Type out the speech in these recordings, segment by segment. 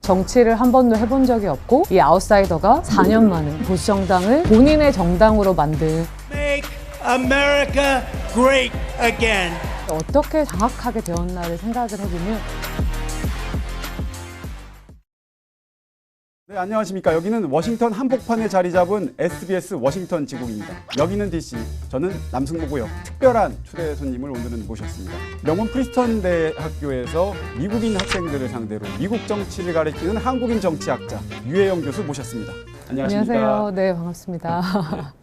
정치를 한 번도 해본 적이 없고 이 아웃사이더가 4년 만에 보수정당을 본인의 정당으로 만든 Make America great again. 어떻게 장악하게 되었나를 생각을 해보면 네, 안녕하십니까. 여기는 워싱턴 한복판에 자리 잡은 SBS 워싱턴 지국입니다. 여기는 DC, 저는 남승모고요. 특별한 초대 손님을 오늘은 모셨습니다. 명문 프리스턴 대학교에서 미국인 학생들을 상대로 미국 정치를 가르치는 한국인 정치학자 유혜영 교수 모셨습니다. 안녕하십니까. 안녕하세요. 네, 반갑습니다.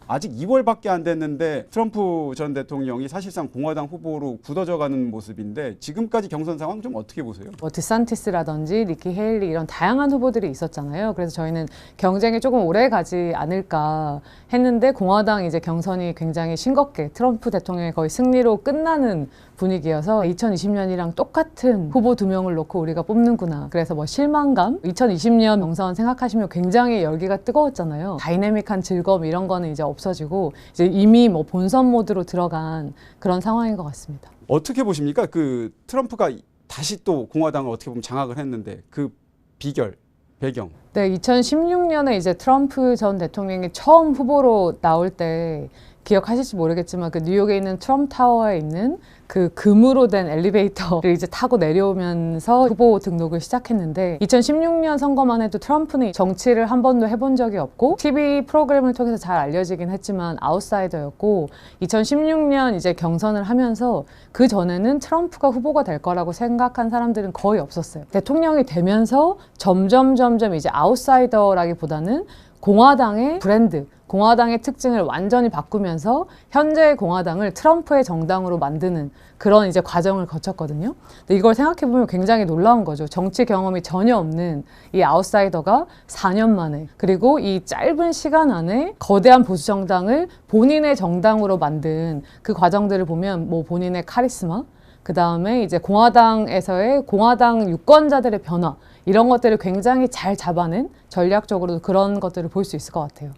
아직 2월밖에 안 됐는데 트럼프 전 대통령이 사실상 공화당 후보로 굳어져가는 모습인데 지금까지 경선 상황 좀 어떻게 보세요? 뭐 디산티스라든지 니키 헤일리 이런 다양한 후보들이 있었잖아요. 그래서 저희는 경쟁이 조금 오래 가지 않을까 했는데 공화당 이제 경선이 굉장히 싱겁게 트럼프 대통령의 거의 승리로 끝나는 분위기여서 2020년이랑 똑같은 후보 2명을 놓고 우리가 뽑는구나. 그래서 뭐 실망감? 2020년 경선 생각하시면 굉장히 열기가 뜨거웠잖아요. 다이내믹한 즐거움 이런 거는 이제 없어지고 이제 이미 뭐 본선 모드로 들어간 그런 상황인 것 같습니다. 어떻게 보십니까? 그 트럼프가 다시 또 공화당을 어떻게 보면 장악을 했는데 그 비결, 배경. 네, 2016년에 이제 트럼프 전 대통령이 처음 후보로 나올 때 기억하실지 모르겠지만 그 뉴욕에 있는 트럼프 타워에 있는 그 금으로 된 엘리베이터를 이제 타고 내려오면서 후보 등록을 시작했는데 2016년 선거만 해도 트럼프는 정치를 한 번도 해본 적이 없고 TV 프로그램을 통해서 잘 알려지긴 했지만 아웃사이더였고 2016년 이제 경선을 하면서 그 전에는 트럼프가 후보가 될 거라고 생각한 사람들은 거의 없었어요. 대통령이 되면서 점점 이제 아웃사이더라기보다는 공화당의 브랜드, 공화당의 특징을 완전히 바꾸면서 현재의 공화당을 트럼프의 정당으로 만드는 그런 이제 과정을 거쳤거든요. 근데 이걸 생각해보면 굉장히 놀라운 거죠. 정치 경험이 전혀 없는 이 아웃사이더가 4년 만에 그리고 이 짧은 시간 안에 거대한 보수 정당을 본인의 정당으로 만든 그 과정들을 보면 뭐 본인의 카리스마, 그 다음에 이제 공화당에서의 공화당 유권자들의 변화 이런 것들을 굉장히 잘 잡아낸 전략적으로도 그런 것들을 볼 수 있을 것 같아요.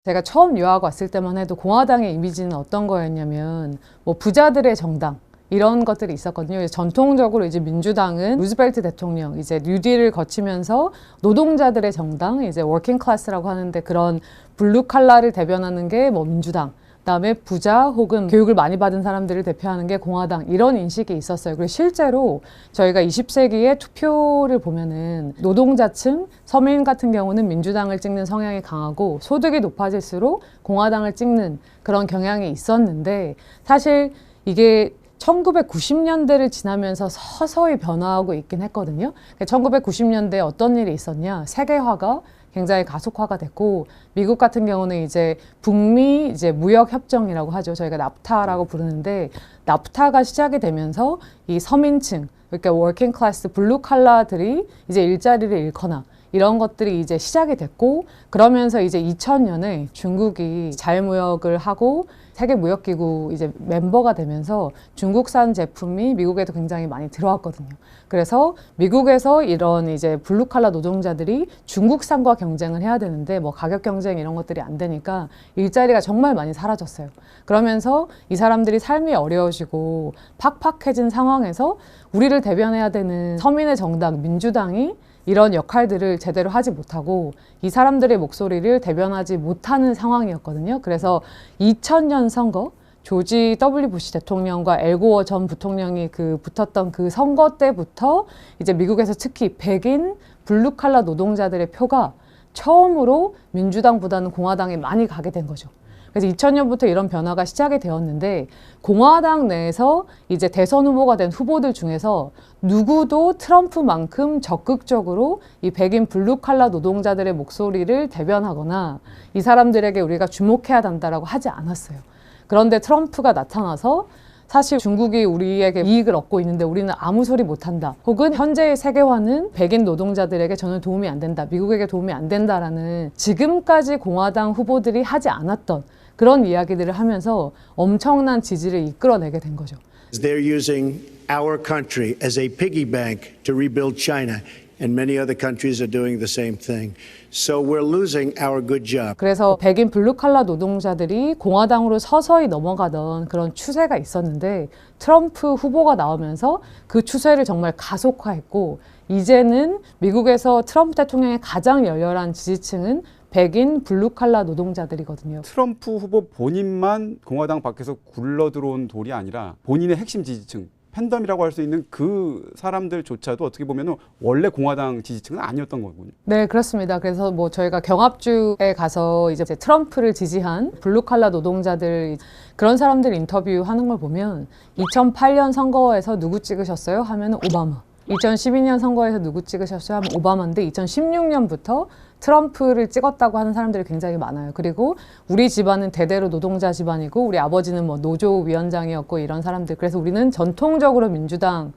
제가 처음 유학 왔을 때만 해도 공화당의 이미지는 어떤 거였냐면 뭐 부자들의 정당 이런 것들이 있었거든요. 전통적으로 이제 민주당은 루즈벨트 대통령 이제 뉴딜을 거치면서 노동자들의 정당 이제 워킹 클래스라고 하는데 그런 블루 칼라를 대변하는 게 뭐 민주당. 그다음에 부자 혹은 교육을 많이 받은 사람들을 대표하는 게 공화당 이런 인식이 있었어요. 그리고 실제로 저희가 20세기의 투표를 보면은 노동자층, 서민 같은 경우는 민주당을 찍는 성향이 강하고 소득이 높아질수록 공화당을 찍는 그런 경향이 있었는데 사실 이게 1990년대를 지나면서 서서히 변화하고 있긴 했거든요. 1990년대에 어떤 일이 있었냐? 세계화가 굉장히 가속화가 됐고 미국 같은 경우는 이제 북미 이제 무역 협정이라고 하죠. 저희가 납타라고 부르는데 납타가 시작이 되면서 이 서민층 그러니까 워킹 클래스 블루 칼라들이 이제 일자리를 잃거나 이런 것들이 이제 시작이 됐고 그러면서 이제 2000년에 중국이 자유무역을 하고 세계무역기구 이제 멤버가 되면서 중국산 제품이 미국에도 굉장히 많이 들어왔거든요. 그래서 미국에서 이런 이제 블루칼라 노동자들이 중국산과 경쟁을 해야 되는데 뭐 가격 경쟁 이런 것들이 안 되니까 일자리가 정말 많이 사라졌어요. 그러면서 이 사람들이 삶이 어려워지고 팍팍해진 상황에서 우리를 대변해야 되는 서민의 정당 민주당이 이런 역할들을 제대로 하지 못하고 이 사람들의 목소리를 대변하지 못하는 상황이었거든요. 그래서 2000년 선거 조지 W 부시 대통령과 엘 고어 전 부통령이 그 붙었던 그 선거 때부터 이제 미국에서 특히 백인 블루칼라 노동자들의 표가 처음으로 민주당보다는 공화당에 많이 가게 된 거죠. 그래서 2000년부터 이런 변화가 시작이 되었는데 공화당 내에서 이제 대선 후보가 된 후보들 중에서 누구도 트럼프만큼 적극적으로 이 백인 블루칼라 노동자들의 목소리를 대변하거나 이 사람들에게 우리가 주목해야 한다라고 하지 않았어요. 그런데 트럼프가 나타나서 사실 중국이 우리에게 이익을 얻고 있는데 우리는 아무 소리 못한다. 혹은 현재의 세계화는 백인 노동자들에게 저는 도움이 안 된다. 미국에게 도움이 안 된다라는 지금까지 공화당 후보들이 하지 않았던 그런 이야기들을 하면서 엄청난 지지를 이끌어내게 된 거죠. They're using our country as a piggy bank to rebuild China. and many other countries are doing the same thing. So we're losing our good job. 그래서 백인 블루칼라 노동자들이 공화당으로 서서히 넘어가던 그런 추세가 있었는데 트럼프 후보가 나오면서 그 추세를 정말 가속화했고 이제는 미국에서 트럼프 대통령의 가장 열렬한 지지층은 백인 블루칼라 노동자들이거든요. 트럼프 후보 본인만 공화당 밖에서 굴러 들어온 돌이 아니라 본인의 핵심 지지층, 팬덤이라고 할 수 있는 그 사람들조차도 어떻게 보면 원래 공화당 지지층은 아니었던 거군요. 네, 그렇습니다. 그래서 뭐 저희가 경합주에 가서 이제 트럼프를 지지한 블루칼라 노동자들 그런 사람들 인터뷰하는 걸 보면 2008년 선거에서 누구 찍으셨어요? 하면 오바마. 2012년 선거에서 누구 찍으셨어요? 하면 오바마인데 2016년부터 트럼프를 찍었다고 하는 사람들이 굉장히 많아요. 그리고 우리 집안은 대대로 노동자 집안이고 우리 아버지는 뭐 노조위원장이었고 이런 사람들. 그래서 우리는 전통적으로 민주당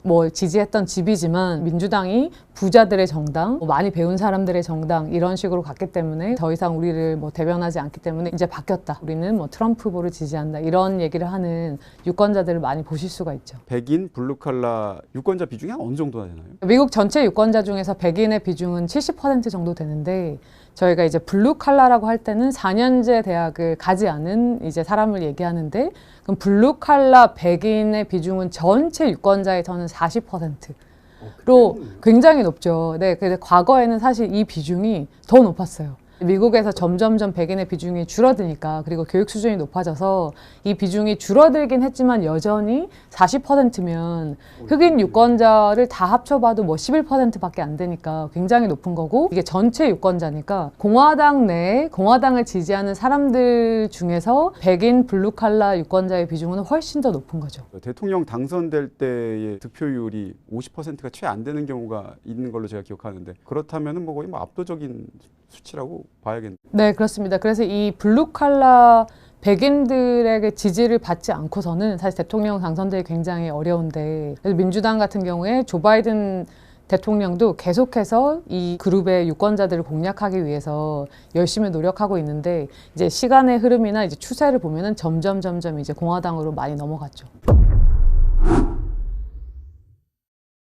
뭐 지지했던 집이지만 민주당이 부자들의 정당, 많이 배운 사람들의 정당 이런 식으로 갔기 때문에 더 이상 우리를 뭐 대변하지 않기 때문에 이제 바뀌었다. 우리는 뭐 트럼프 후보를 지지한다. 이런 얘기를 하는 유권자들을 많이 보실 수가 있죠. 백인 블루칼라 유권자 비중이 어느 정도나 되나요? 미국 전체 유권자 중에서 백인의 비중은 70% 정도 되는데 저희가 이제 블루칼라라고 할 때는 4년제 대학을 가지 않은 이제 사람을 얘기하는데 그럼 블루칼라 백인의 비중은 전체 유권자에서는 40%로 굉장히 높죠. 네, 근데 과거에는 사실 이 비중이 더 높았어요. 미국에서 점점점 백인의 비중이 줄어드니까 그리고 교육 수준이 높아져서 이 비중이 줄어들긴 했지만 여전히 40%면 흑인 유권자를 다 합쳐봐도 뭐 11%밖에 안 되니까 굉장히 높은 거고 이게 전체 유권자니까 공화당 내에 공화당을 지지하는 사람들 중에서 백인 블루칼라 유권자의 비중은 훨씬 더 높은 거죠. 대통령 당선될 때의 득표율이 50%가 채 안 되는 경우가 있는 걸로 제가 기억하는데 그렇다면은 뭐 거의 뭐 압도적인 수치라고 봐야겠네요. 네, 그렇습니다. 그래서 이 블루칼라 백인들에게 지지를 받지 않고서는 사실 대통령 당선되기 굉장히 어려운데 그래서 민주당 같은 경우에 조 바이든 대통령도 계속해서 이 그룹의 유권자들을 공략하기 위해서 열심히 노력하고 있는데 이제 시간의 흐름이나 이제 추세를 보면은 점점 이제 공화당으로 많이 넘어갔죠.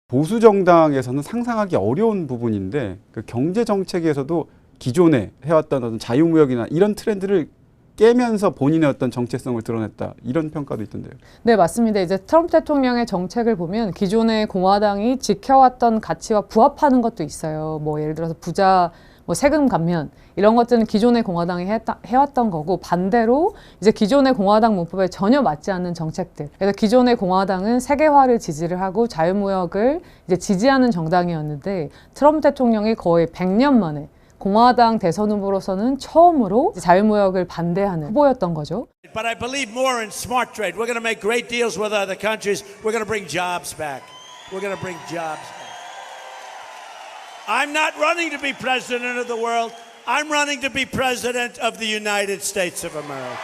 보수 정당에서는 상상하기 어려운 부분인데 그 경제 정책에서도 기존에 해왔던 어떤 자유무역이나 이런 트렌드를 깨면서 본인의 어떤 정체성을 드러냈다 이런 평가도 있던데요. 네, 맞습니다. 이제 트럼프 대통령의 정책을 보면 기존의 공화당이 지켜왔던 가치와 부합하는 것도 있어요. 뭐 예를 들어서 부자 뭐 세금 감면 이런 것들은 기존의 공화당이 해왔던 거고 반대로 이제 기존의 공화당 문법에 전혀 맞지 않는 정책들. 그래서 기존의 공화당은 세계화를 지지를 하고 자유무역을 이제 지지하는 정당이었는데 트럼프 대통령이 거의 100년 만에 공화당 대선 후보로서는 처음으로 자유무역을 반대하는 후보였던 거죠. But I believe more in smart trade. We're going to make great deals with other countries. We're going to bring jobs back. We're going to bring jobs back. I'm not running to be president of the world. I'm running to be president of the United States of America.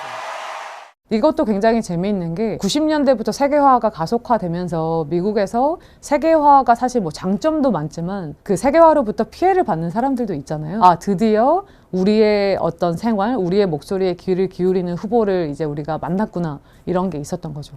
이것도 굉장히 재미있는 게 90년대부터 세계화가 가속화되면서 미국에서 세계화가 사실 뭐 장점도 많지만 그 세계화로부터 피해를 받는 사람들도 있잖아요. 아, 드디어 우리의 어떤 생활, 우리의 목소리에 귀를 기울이는 후보를 이제 우리가 만났구나 이런 게 있었던 거죠.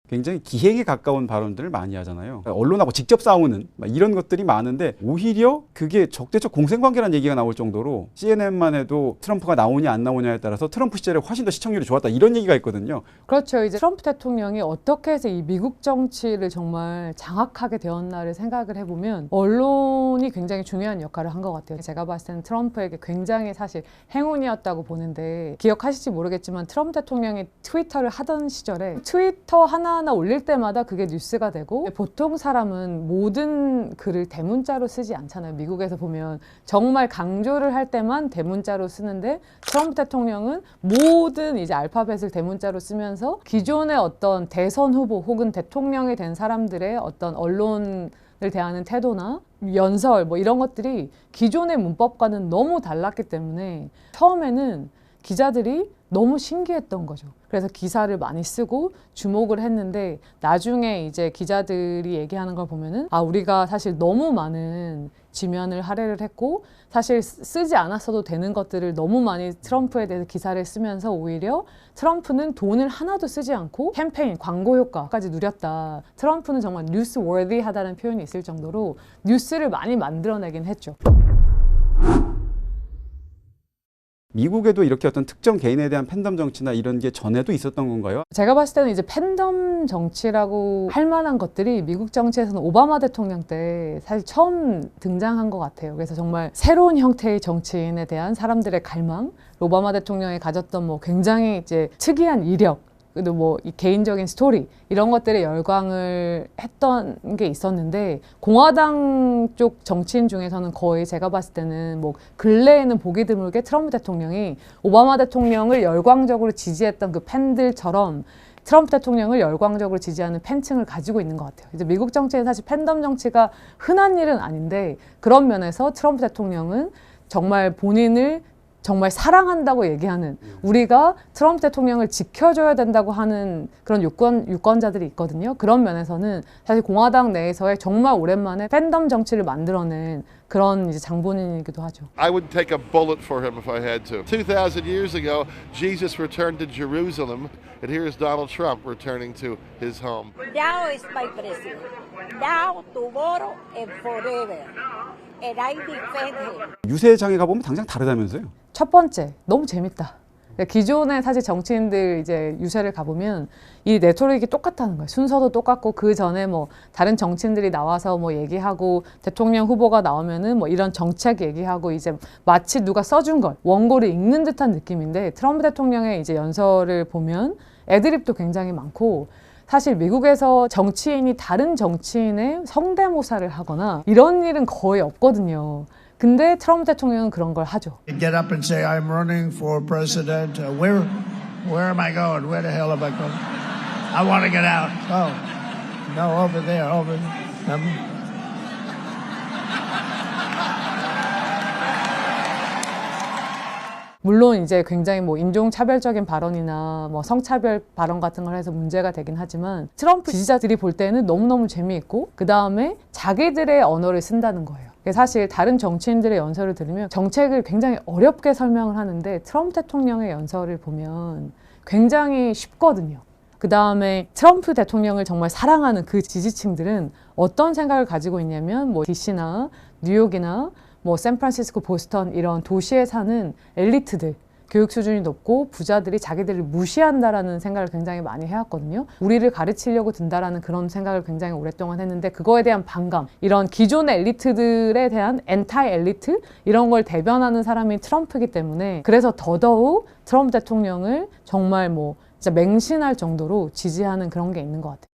굉장히 기행에 가까운 발언들을 많이 하잖아요. 언론하고 직접 싸우는 이런 것들이 많은데 오히려 그게 적대적 공생관계라는 얘기가 나올 정도로 CNN만 해도 트럼프가 나오냐 안 나오냐에 따라서 트럼프 시절에 훨씬 더 시청률이 좋았다 이런 얘기가 있거든요. 그렇죠. 이제 트럼프 대통령이 어떻게 해서 이 미국 정치를 정말 장악하게 되었나를 생각을 해보면 언론이 굉장히 중요한 역할을 한 것 같아요. 제가 봤을 때는 트럼프에게 굉장히 사실 행운이었다고 보는데 기억하실지 모르겠지만 트럼프 대통령이 트위터를 하던 시절에 트위터 하나 올릴 때마다 그게 뉴스가 되고 보통 사람은 모든 글을 대문자로 쓰지 않잖아요. 미국에서 보면 정말 강조를 할 때만 대문자로 쓰는데 트럼프 대통령은 모든 이제 알파벳을 대문자로 쓰면서 기존의 어떤 대선 후보 혹은 대통령이 된 사람들의 어떤 언론을 대하는 태도나 연설 뭐 이런 것들이 기존의 문법과는 너무 달랐기 때문에 처음에는 기자들이 너무 신기했던 거죠. 그래서 기사를 많이 쓰고 주목을 했는데 나중에 이제 기자들이 얘기하는 걸 보면은 우리가 사실 너무 많은 지면을 할애를 했고 사실 쓰지 않았어도 되는 것들을 너무 많이 트럼프에 대해서 기사를 쓰면서 오히려 트럼프는 돈을 하나도 쓰지 않고 캠페인, 광고 효과까지 누렸다. 트럼프는 정말 뉴스워디하다는 표현이 있을 정도로 뉴스를 많이 만들어내긴 했죠. 미국에도 이렇게 어떤 특정 개인에 대한 팬덤 정치나 이런 게 전에도 있었던 건가요? 제가 봤을 때는 이제 팬덤 정치라고 할 만한 것들이 미국 정치에서는 오바마 대통령 때 사실 처음 등장한 것 같아요. 그래서 정말 새로운 형태의 정치인에 대한 사람들의 갈망, 오바마 대통령이 가졌던 뭐 굉장히 이제 특이한 이력, 그리고 뭐 이 개인적인 스토리 이런 것들에 열광을 했던 게 있었는데 공화당 쪽 정치인 중에서는 거의 제가 봤을 때는 뭐 근래에는 보기 드물게 트럼프 대통령이 오바마 대통령을 열광적으로 지지했던 그 팬들처럼 트럼프 대통령을 열광적으로 지지하는 팬층을 가지고 있는 것 같아요. 이제 미국 정치에 사실 팬덤 정치가 흔한 일은 아닌데 그런 면에서 트럼프 대통령은 정말 본인을 정말 사랑한다고 얘기하는 우리가 트럼프 대통령을 지켜줘야 된다고 하는 그런 유권자들이 있거든요. 그런 면에서는 사실 공화당 내에서의 정말 오랜만에 팬덤 정치를 만들어낸 그런 이제 장본인이기도 하죠. I would take a bullet for him if I had to. 2,000 years ago, Jesus returned to Jerusalem, and here's Donald Trump returning to his home. Now is my president. Now, tomorrow, and forever. And I defend him. 유세 장에 가보면 당장 다르다면서요? 첫 번째, 너무 재밌다. 기존의 사실 정치인들 이제 유세를 가보면 이 레토릭이 똑같다는 거예요. 순서도 똑같고 그 전에 뭐 다른 정치인들이 나와서 뭐 얘기하고 대통령 후보가 나오면은 뭐 이런 정책 얘기하고 이제 마치 누가 써준 걸 원고를 읽는 듯한 느낌인데 트럼프 대통령의 이제 연설을 보면 애드립도 굉장히 많고 사실 미국에서 정치인이 다른 정치인의 성대모사를 하거나 이런 일은 거의 없거든요. 근데 트럼프 대통령은 그런 걸 하죠. Get up and say, I'm running for president. Where am I going? Where the hell am I going? I want to get out. Oh, no, over there, over. 물론 이제 굉장히 뭐 인종차별적인 발언이나 뭐 성차별 발언 같은 걸 해서 문제가 되긴 하지만 트럼프 지지자들이 볼 때는 너무너무 재미있고 그 다음에 자기들의 언어를 쓴다는 거예요. 사실 다른 정치인들의 연설을 들으면 정책을 굉장히 어렵게 설명을 하는데 트럼프 대통령의 연설을 보면 굉장히 쉽거든요. 그 다음에 트럼프 대통령을 정말 사랑하는 그 지지층들은 어떤 생각을 가지고 있냐면 뭐 DC나 뉴욕이나 뭐 샌프란시스코, 보스턴 이런 도시에 사는 엘리트들, 교육 수준이 높고 부자들이 자기들을 무시한다라는 생각을 굉장히 많이 해왔거든요. 우리를 가르치려고 든다라는 그런 생각을 굉장히 오랫동안 했는데 그거에 대한 반감, 이런 기존의 엘리트들에 대한 엔타이 엘리트 이런 걸 대변하는 사람이 트럼프이기 때문에 그래서 더더욱 트럼프 대통령을 정말 뭐 진짜 맹신할 정도로 지지하는 그런 게 있는 것 같아요.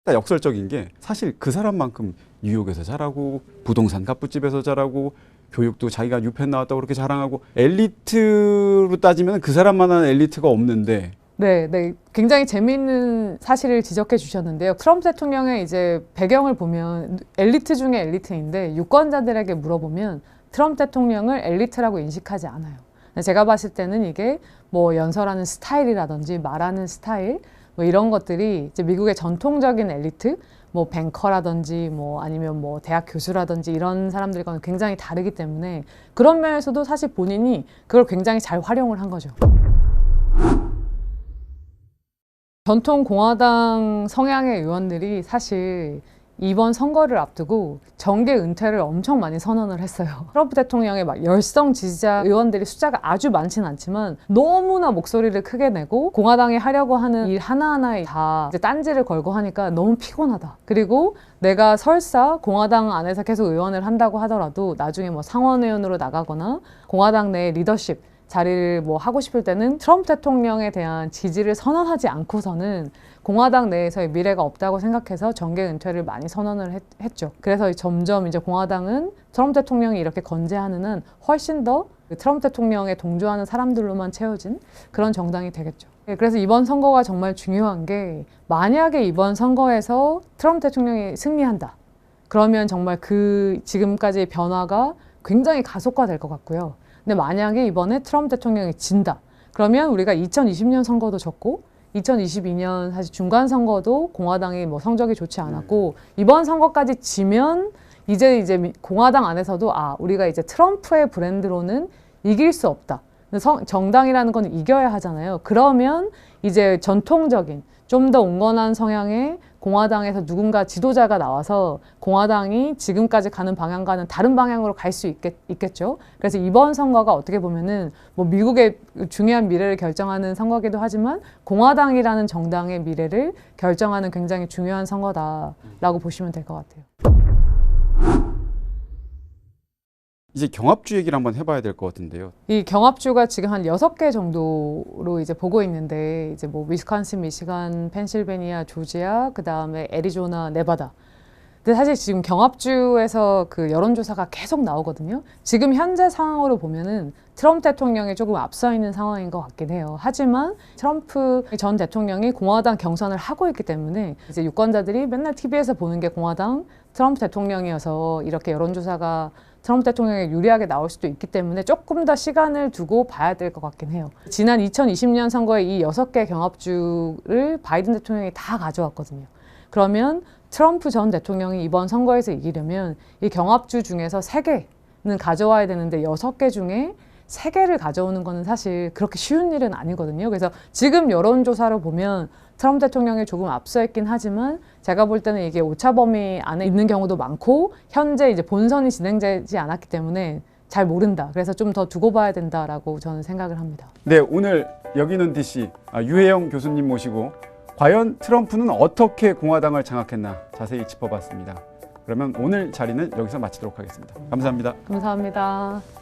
역설적인 게 사실 그 사람만큼 뉴욕에서 자라고 부동산 갑부집에서 자라고 교육도 자기가 유펜 나왔다고 그렇게 자랑하고 엘리트로 따지면 그 사람만한 엘리트가 없는데 네. 굉장히 재미있는 사실을 지적해 주셨는데요. 트럼프 대통령의 이제 배경을 보면 엘리트 중에 엘리트인데 유권자들에게 물어보면 트럼프 대통령을 엘리트라고 인식하지 않아요. 제가 봤을 때는 이게 뭐 연설하는 스타일이라든지 말하는 스타일 뭐 이런 것들이 이제 미국의 전통적인 엘리트 뭐 뱅커라든지 뭐 아니면 뭐 대학 교수라든지 이런 사람들과는 굉장히 다르기 때문에 그런 면에서도 사실 본인이 그걸 굉장히 잘 활용을 한 거죠. 전통 공화당 성향의 의원들이 사실 이번 선거를 앞두고 정계 은퇴를 엄청 많이 선언을 했어요. 트럼프 대통령의 막 열성 지지자 의원들이 숫자가 아주 많지는 않지만 너무나 목소리를 크게 내고 공화당이 하려고 하는 일 하나하나에 다 이제 딴지를 걸고 하니까 너무 피곤하다. 그리고 내가 설사 공화당 안에서 계속 의원을 한다고 하더라도 나중에 뭐 상원 의원으로 나가거나 공화당 내 리더십 자리를 뭐 하고 싶을 때는 트럼프 대통령에 대한 지지를 선언하지 않고서는 공화당 내에서의 미래가 없다고 생각해서 정계 은퇴를 많이 선언을 했죠. 그래서 점점 이제 공화당은 트럼프 대통령이 이렇게 건재하는 한 훨씬 더 트럼프 대통령에 동조하는 사람들로만 채워진 그런 정당이 되겠죠. 그래서 이번 선거가 정말 중요한 게 만약에 이번 선거에서 트럼프 대통령이 승리한다. 그러면 정말 그 지금까지의 변화가 굉장히 가속화될 것 같고요. 근데 만약에 이번에 트럼프 대통령이 진다. 그러면 우리가 2020년 선거도 졌고 2022년 사실 중간 선거도 공화당이 뭐 성적이 좋지 않았고 이번 선거까지 지면 이제 공화당 안에서도 우리가 이제 트럼프의 브랜드로는 이길 수 없다. 정당이라는 건 이겨야 하잖아요. 그러면 이제 전통적인 좀 더 온건한 성향의 공화당에서 누군가 지도자가 나와서 공화당이 지금까지 가는 방향과는 다른 방향으로 갈 수 있겠죠. 그래서 이번 선거가 어떻게 보면은 뭐 미국의 중요한 미래를 결정하는 선거기도 하지만 공화당이라는 정당의 미래를 결정하는 굉장히 중요한 선거다라고 보시면 될 것 같아요. 이제 경합주 얘기를 한번 해봐야 될 것 같은데요. 이 경합주가 지금 한 6개 정도로 이제 보고 있는데 이제 뭐 위스콘신, 미시간, 펜실베니아, 조지아, 그 다음에 애리조나, 네바다. 근데 사실 지금 경합주에서 그 여론조사가 계속 나오거든요. 지금 현재 상황으로 보면은 트럼프 대통령이 조금 앞서 있는 상황인 것 같긴 해요. 하지만 트럼프 전 대통령이 공화당 경선을 하고 있기 때문에 이제 유권자들이 맨날 TV에서 보는 게 공화당 트럼프 대통령이어서 이렇게 여론조사가 트럼프 대통령에 유리하게 나올 수도 있기 때문에 조금 더 시간을 두고 봐야 될 것 같긴 해요. 지난 2020년 선거에 이 6개 경합주를 바이든 대통령이 다 가져왔거든요. 그러면 트럼프 전 대통령이 이번 선거에서 이기려면 이 경합주 중에서 3개는 가져와야 되는데 6개 중에 3개를 가져오는 거는 사실 그렇게 쉬운 일은 아니거든요. 그래서 지금 여론조사로 보면 트럼프 대통령이 조금 앞서 있긴 하지만 제가 볼 때는 이게 오차 범위 안에 있는 경우도 많고 현재 이제 본선이 진행되지 않았기 때문에 잘 모른다. 그래서 좀 더 두고 봐야 된다라고 저는 생각을 합니다. 네, 오늘 여기는 DC 유혜영 교수님 모시고 과연 트럼프는 어떻게 공화당을 장악했나 자세히 짚어봤습니다. 그러면 오늘 자리는 여기서 마치도록 하겠습니다. 감사합니다. 감사합니다.